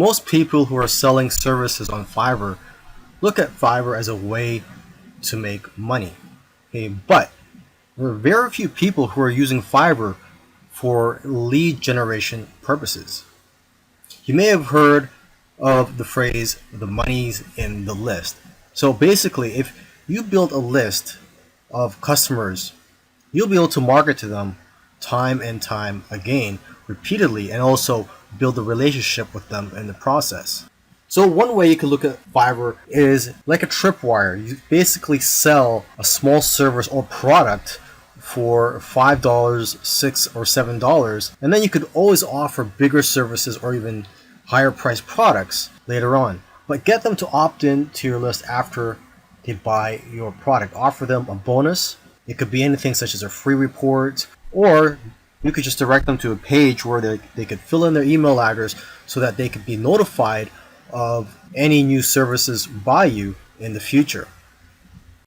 Most people who are selling services on Fiverr look at Fiverr as a way to make money. Okay, but there are very few people who are using Fiverr for lead generation purposes. You may have heard of the phrase, the money's in the list. So basically, if you build a list of customers, you'll be able to market to them time and time again, repeatedly, and also build a relationship with them in the process. So one way you can look at Fiverr is like a tripwire. You basically sell a small service or product for $5, $6, or $7, and then you could always offer bigger services or even higher priced products later on. But get them to opt in to your list after they buy your product. Offer them a bonus. It could be anything such as a free report, or you could just direct them to a page where they could fill in their email address so that they could be notified of any new services by you in the future.